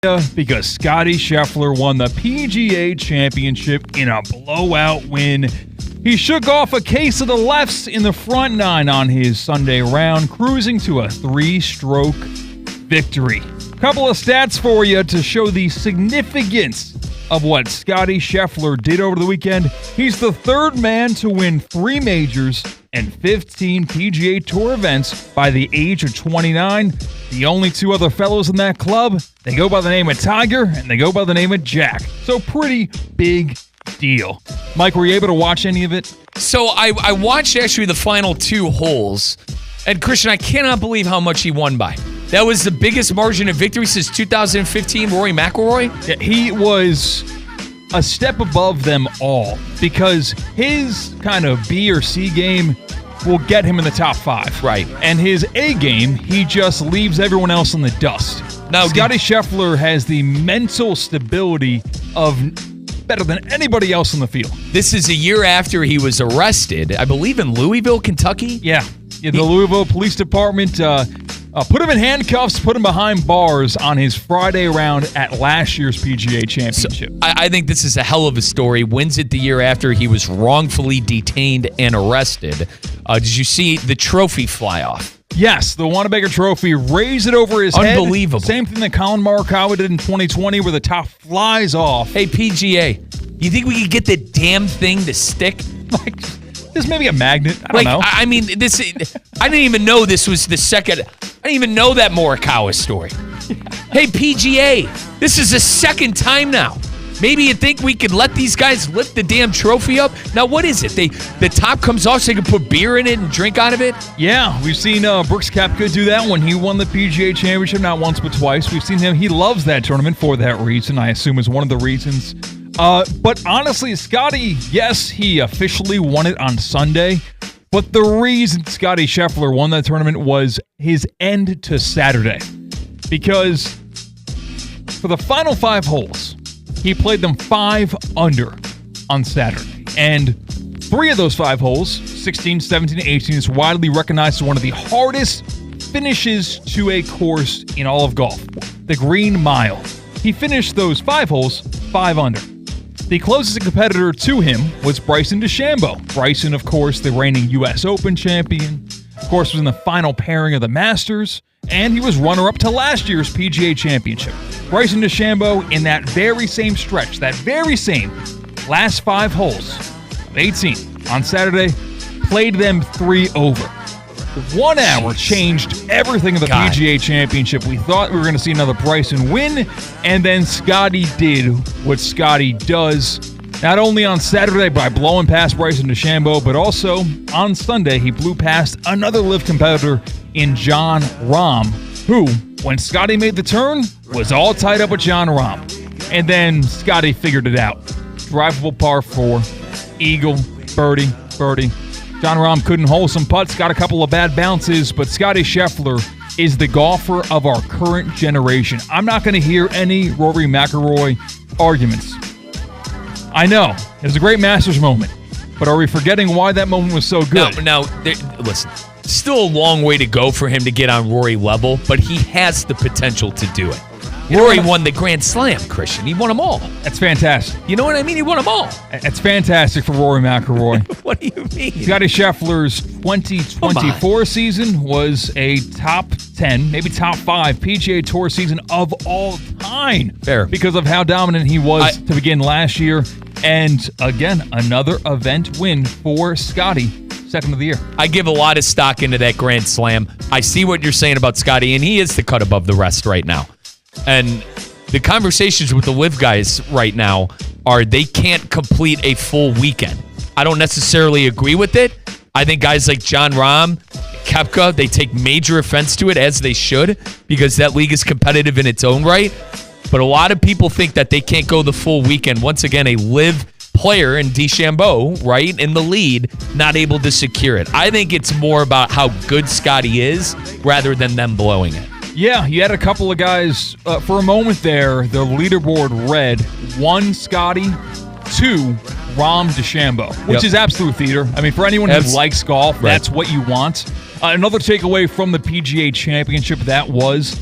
Because Scottie Scheffler won the PGA Championship in a blowout win. He shook off a case of the lefts in the front nine on his Sunday round, cruising to a 3-stroke victory. Couple of stats for you to show the significance of what Scottie Scheffler did over the weekend. He's the third man to win 3 majors and 15 PGA Tour events by the age of 29. The only 2 other fellows in that club, they go by the name of Tiger and they go by the name of Jack. So pretty big deal. Mike, were you able to watch any of it? So I watched actually the final 2 holes, and Christian, I cannot believe how much he won by. That was the biggest margin of victory since 2015, Rory McIlroy. Yeah, he was a step above them all because his kind of B or C game will get him in the top 5. Right. And his A game, he just leaves everyone else in the dust. Now, Scottie Scheffler has the mental stability of better than anybody else in the field. This is a year after he was arrested, I believe in Louisville, Kentucky. Yeah, the Louisville Police Department put him in handcuffs, put him behind bars on his Friday round at last year's PGA Championship. So I think this is a hell of a story. Wins it the year after he was wrongfully detained and arrested. Did you see the trophy fly off? Yes, the Wanamaker Trophy, raise it over his head. Unbelievable. Same thing that Colin Morikawa did in 2020 where the top flies off. Hey, PGA, you think we could get the damn thing to stick? Like, there's maybe a magnet. I don't know. I mean, this. I didn't even know this was the second. I didn't even know that Morikawa story. Hey, PGA, this is the second time now. Maybe you think we could let these guys lift the damn trophy up? Now, what is it? The top comes off so they can put beer in it and drink out of it? Yeah, we've seen Brooks Koepka do that when he won the PGA Championship, not once but twice. We've seen him. He loves that tournament for that reason, I assume is one of the reasons. But honestly, Scottie, yes, he officially won it on Sunday. But the reason Scottie Scheffler won that tournament was his end to Saturday. Because for the final 5 holes, he played them 5 under on Saturday. And 3 of those 5 holes, 16, 17, and 18, is widely recognized as one of the hardest finishes to a course in all of golf, the Green Mile. He finished those 5 holes 5 under. The closest competitor to him was Bryson DeChambeau. Bryson, of course, the reigning U.S. Open champion, of course, was in the final pairing of the Masters, and he was runner-up to last year's PGA Championship. Bryson DeChambeau, in that very same stretch, that very same last 5 holes of 18 on Saturday, played them 3 over. 1 hour changed everything in the PGA Championship. We thought we were going to see another Bryson win, and then Scottie did what Scottie does. Not only on Saturday by blowing past Bryson DeChambeau, but also on Sunday he blew past another LIV competitor in Jon Rahm, who, when Scottie made the turn, was all tied up with Jon Rahm. And then Scottie figured it out. Drivable par 4, eagle, birdie. Jon Rahm couldn't hole some putts, got a couple of bad bounces, but Scottie Scheffler is the golfer of our current generation. I'm not going to hear any Rory McIlroy arguments. I know, it was a great Masters moment, but are we forgetting why that moment was so good? Now, listen, still a long way to go for him to get on Rory level, but he has the potential to do it. Rory won the Grand Slam, Christian. He won them all. That's fantastic. You know what I mean? He won them all. It's fantastic for Rory McIlroy. What do you mean? Scottie Scheffler's 2024 season was a top 10, maybe top 5 PGA Tour season of all time. Fair. Because of how dominant he was to begin last year. And again, another event win for Scottie. Second of the year. I give a lot of stock into that Grand Slam. I see what you're saying about Scottie, and he is the cut above the rest right now. And the conversations with the LIV guys right now are they can't complete a full weekend. I don't necessarily agree with it. I think guys like Jon Rahm, Koepka, they take major offense to it, as they should, because that league is competitive in its own right. But a lot of people think that they can't go the full weekend. Once again, a LIV player in DeChambeau, right, in the lead, not able to secure it. I think it's more about how good Scottie is rather than them blowing it. Yeah, you had a couple of guys, for a moment there, the leaderboard read 1 Scottie, 2 Rahm DeChambeau, which is absolute theater. I mean, for anyone who likes golf, that's what you want. Another takeaway from the PGA Championship, that was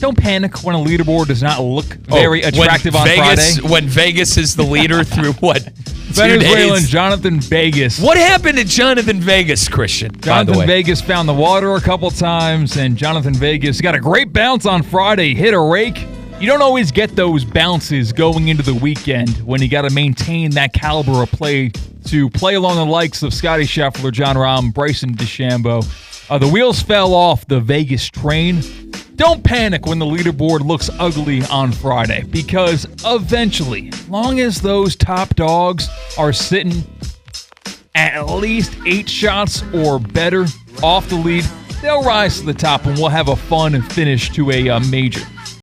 don't panic when a leaderboard does not look very attractive on Friday. When Vegas is the leader through what? Venezuelan Jonathan Vegas. What happened to Jonathan Vegas, Christian? Jonathan Vegas found the water a couple times, and Jonathan Vegas got a great bounce on Friday, hit a rake. You don't always get those bounces going into the weekend when you got to maintain that caliber of play to play along the likes of Scottie Scheffler, Jon Rahm, Bryson DeChambeau. The wheels fell off the Vegas train. Don't panic when the leaderboard looks ugly on Friday, because eventually, as long as those top dogs are sitting at least 8 shots or better off the lead, they'll rise to the top and we'll have a fun finish to a major.